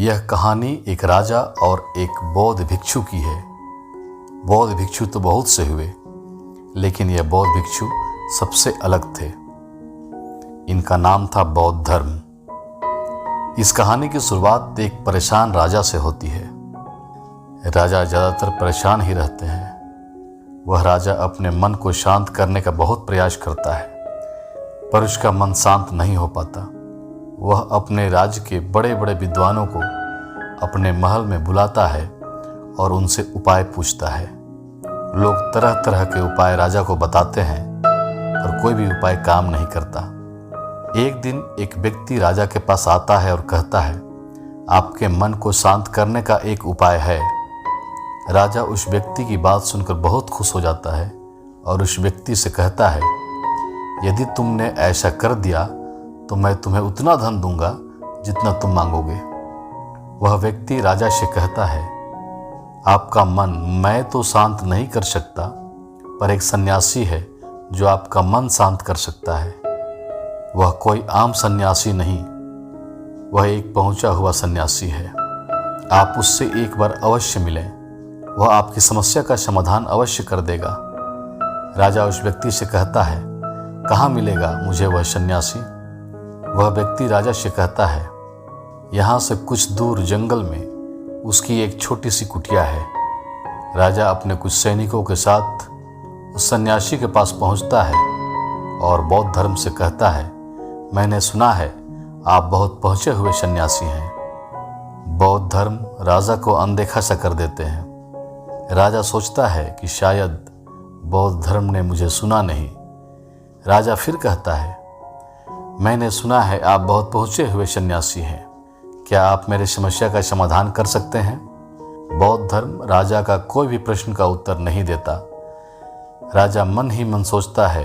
यह कहानी एक राजा और एक बौद्ध भिक्षु की है। बौद्ध भिक्षु तो बहुत से हुए, लेकिन यह बौद्ध भिक्षु सबसे अलग थे। इनका नाम था बौद्ध धर्म। इस कहानी की शुरुआत एक परेशान राजा से होती है। राजा ज़्यादातर परेशान ही रहते हैं। वह राजा अपने मन को शांत करने का बहुत प्रयास करता है, पर उसका मन शांत नहीं हो पाता। वह अपने राज्य के बड़े बड़े विद्वानों को अपने महल में बुलाता है और उनसे उपाय पूछता है। लोग तरह तरह के उपाय राजा को बताते हैं, पर कोई भी उपाय काम नहीं करता। एक दिन एक व्यक्ति राजा के पास आता है और कहता है, आपके मन को शांत करने का एक उपाय है। राजा उस व्यक्ति की बात सुनकर बहुत खुश हो जाता है और उस व्यक्ति से कहता है, यदि तुमने ऐसा कर दिया तो मैं तुम्हें उतना धन दूंगा जितना तुम मांगोगे। वह व्यक्ति राजा से कहता है, आपका मन मैं तो शांत नहीं कर सकता, पर एक सन्यासी है जो आपका मन शांत कर सकता है। वह कोई आम सन्यासी नहीं, वह एक पहुंचा हुआ सन्यासी है। आप उससे एक बार अवश्य मिलें, वह आपकी समस्या का समाधान अवश्य कर देगा। राजा उस व्यक्ति से कहता है, कहाँ मिलेगा मुझे वह सन्यासी? वह व्यक्ति राजा से कहता है, यहाँ से कुछ दूर जंगल में उसकी एक छोटी सी कुटिया है। राजा अपने कुछ सैनिकों के साथ उस सन्यासी के पास पहुँचता है और बौद्ध धर्म से कहता है, मैंने सुना है आप बहुत पहुँचे हुए सन्यासी हैं। बौद्ध धर्म राजा को अनदेखा सा कर देते हैं। राजा सोचता है कि शायद बौद्ध धर्म ने मुझे सुना नहीं। राजा फिर कहता है, मैंने सुना है आप बहुत पहुँचे हुए सन्यासी हैं, क्या आप मेरे समस्या का समाधान कर सकते हैं? बौद्ध धर्म राजा का कोई भी प्रश्न का उत्तर नहीं देता। राजा मन ही मन सोचता है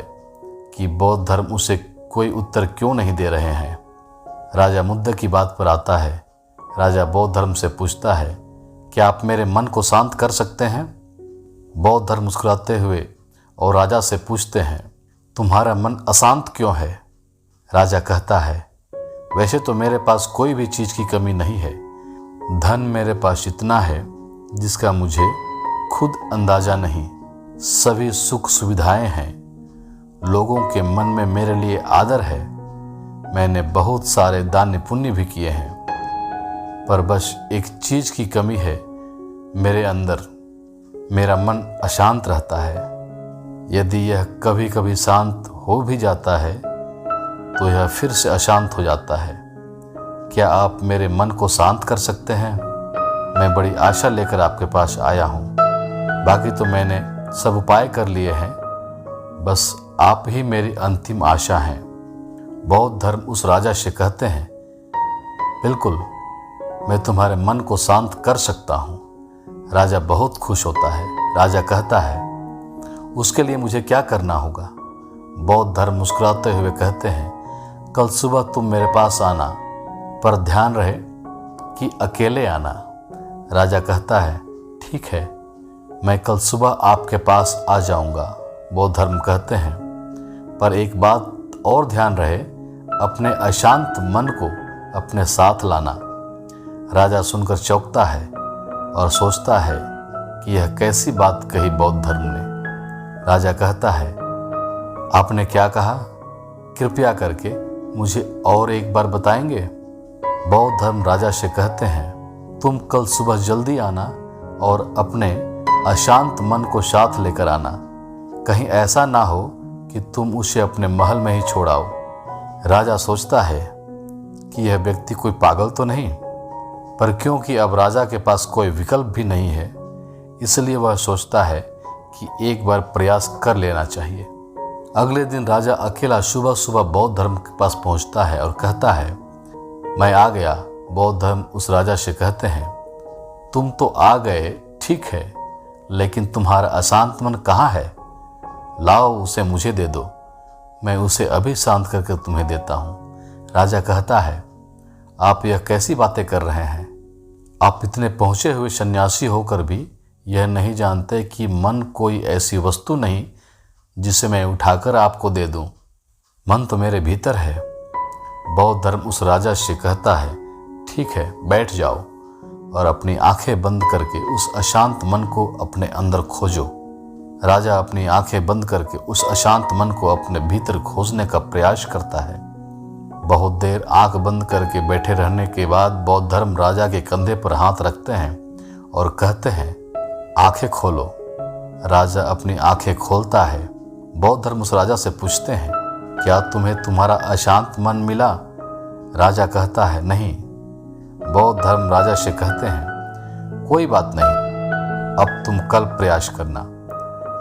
कि बौद्ध धर्म उसे कोई उत्तर क्यों नहीं दे रहे हैं। राजा मुद्दे की बात पर आता है। राजा बौद्ध धर्म से पूछता है, क्या आप मेरे मन को शांत कर सकते हैं? बौद्ध धर्म मुस्कुराते हुए और राजा से पूछते हैं, तुम्हारा मन अशांत क्यों है? राजा कहता है, वैसे तो मेरे पास कोई भी चीज़ की कमी नहीं है। धन मेरे पास इतना है जिसका मुझे खुद अंदाज़ा नहीं। सभी सुख सुविधाएं हैं। लोगों के मन में मेरे लिए आदर है। मैंने बहुत सारे दान पुण्य भी किए हैं, पर बस एक चीज़ की कमी है, मेरे अंदर मेरा मन अशांत रहता है। यदि यह कभी कभी शांत हो भी जाता है तो यह फिर से अशांत हो जाता है। क्या आप मेरे मन को शांत कर सकते हैं? मैं बड़ी आशा लेकर आपके पास आया हूँ। बाकी तो मैंने सब उपाय कर लिए हैं, बस आप ही मेरी अंतिम आशा हैं। बौद्ध धर्म उस राजा से कहते हैं, बिल्कुल, मैं तुम्हारे मन को शांत कर सकता हूँ। राजा बहुत खुश होता है। राजा कहता है, उसके लिए मुझे क्या करना होगा? बौद्ध धर्म मुस्कुराते हुए कहते हैं, कल सुबह तुम मेरे पास आना, पर ध्यान रहे कि अकेले आना। राजा कहता है, ठीक है, मैं कल सुबह आपके पास आ जाऊंगा। बौद्ध धर्म कहते हैं, पर एक बात और ध्यान रहे, अपने अशांत मन को अपने साथ लाना। राजा सुनकर चौंकता है और सोचता है कि यह कैसी बात कही बौद्ध धर्म ने। राजा कहता है, आपने क्या कहा? कृपया करके मुझे और एक बार बताएंगे? बौद्ध धर्म राजा से कहते हैं, तुम कल सुबह जल्दी आना और अपने अशांत मन को साथ लेकर आना। कहीं ऐसा ना हो कि तुम उसे अपने महल में ही छोड़ाओ। राजा सोचता है कि यह व्यक्ति कोई पागल तो नहीं, पर क्योंकि अब राजा के पास कोई विकल्प भी नहीं है, इसलिए वह सोचता है कि एक बार प्रयास कर लेना चाहिए। अगले दिन राजा अकेला सुबह सुबह बौद्ध धर्म के पास पहुंचता है और कहता है, मैं आ गया। बौद्ध धर्म उस राजा से कहते हैं, तुम तो आ गए, ठीक है, लेकिन तुम्हारा अशांत मन कहाँ है? लाओ उसे मुझे दे दो, मैं उसे अभी शांत करके तुम्हें देता हूँ। राजा कहता है, आप यह कैसी बातें कर रहे हैं? आप इतने पहुँचे हुए सन्यासी होकर भी यह नहीं जानते कि मन कोई ऐसी वस्तु नहीं जिसे मैं उठाकर आपको दे दूं। मन तो मेरे भीतर है। बौद्ध धर्म उस राजा से कहता है, ठीक है, बैठ जाओ और अपनी आंखें बंद करके उस अशांत मन को अपने अंदर खोजो। राजा अपनी आंखें बंद करके उस अशांत मन को अपने भीतर खोजने का प्रयास करता है। बहुत देर आंख बंद करके बैठे रहने के बाद बौद्ध धर्म राजा के कंधे पर हाथ रखते हैं और कहते हैं, आंखें खोलो। राजा अपनी आंखें खोलता है। बौद्ध धर्म उस राजा से पूछते हैं, क्या तुम्हें तुम्हारा अशांत मन मिला? राजा कहता है, नहीं। बौद्ध धर्म राजा से कहते हैं, कोई बात नहीं, अब तुम कल प्रयास करना,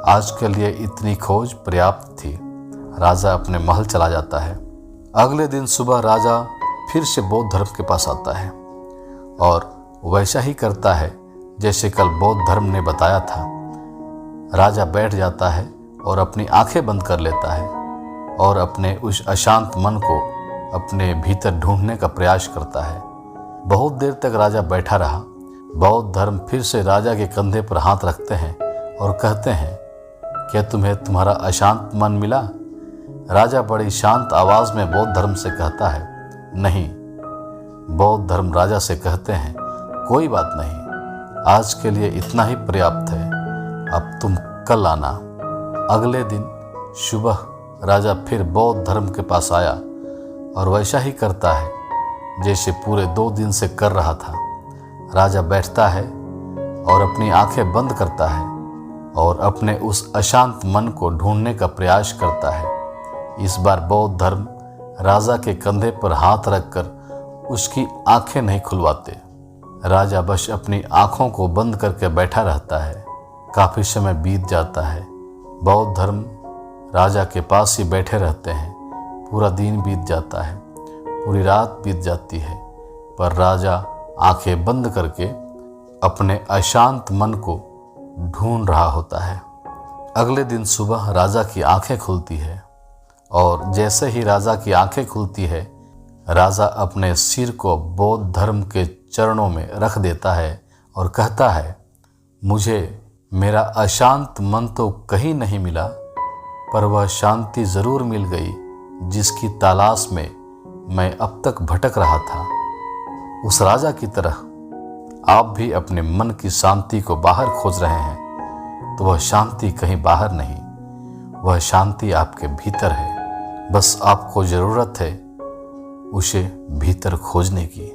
आज के लिए इतनी खोज पर्याप्त थी। राजा अपने महल चला जाता है। अगले दिन सुबह राजा फिर से बौद्ध धर्म के पास आता है और वैसा ही करता है जैसे कल बौद्ध धर्म ने बताया था। राजा बैठ जाता है और अपनी आंखें बंद कर लेता है और अपने उस अशांत मन को अपने भीतर ढूंढने का प्रयास करता है। बहुत देर तक राजा बैठा रहा। बौद्ध धर्म फिर से राजा के कंधे पर हाथ रखते हैं और कहते हैं, क्या तुम्हें तुम्हारा अशांत मन मिला? राजा बड़ी शांत आवाज में बौद्ध धर्म से कहता है, नहीं। बौद्ध धर्म राजा से कहते हैं, कोई बात नहीं, आज के लिए इतना ही पर्याप्त है, अब तुम कल आना। अगले दिन सुबह राजा फिर बौद्ध धर्म के पास आया और वैसा ही करता है जैसे पूरे 2 दिन से कर रहा था। राजा बैठता है और अपनी आंखें बंद करता है और अपने उस अशांत मन को ढूंढने का प्रयास करता है। इस बार बौद्ध धर्म राजा के कंधे पर हाथ रखकर उसकी आंखें नहीं खुलवाते। राजा बस अपनी आंखों को बंद करके बैठा रहता है। काफी समय बीत जाता है। बौद्ध धर्म राजा के पास ही बैठे रहते हैं। पूरा दिन बीत जाता है, पूरी रात बीत जाती है, पर राजा आंखें बंद करके अपने अशांत मन को ढूंढ रहा होता है। अगले दिन सुबह राजा की आंखें खुलती है और जैसे ही राजा की आंखें खुलती है, राजा अपने सिर को बौद्ध धर्म के चरणों में रख देता है और कहता है, मुझे मेरा अशांत मन तो कहीं नहीं मिला, पर वह शांति जरूर मिल गई जिसकी तलाश में मैं अब तक भटक रहा था। उस राजा की तरह आप भी अपने मन की शांति को बाहर खोज रहे हैं, तो वह शांति कहीं बाहर नहीं, वह शांति आपके भीतर है। बस आपको जरूरत है उसे भीतर खोजने की।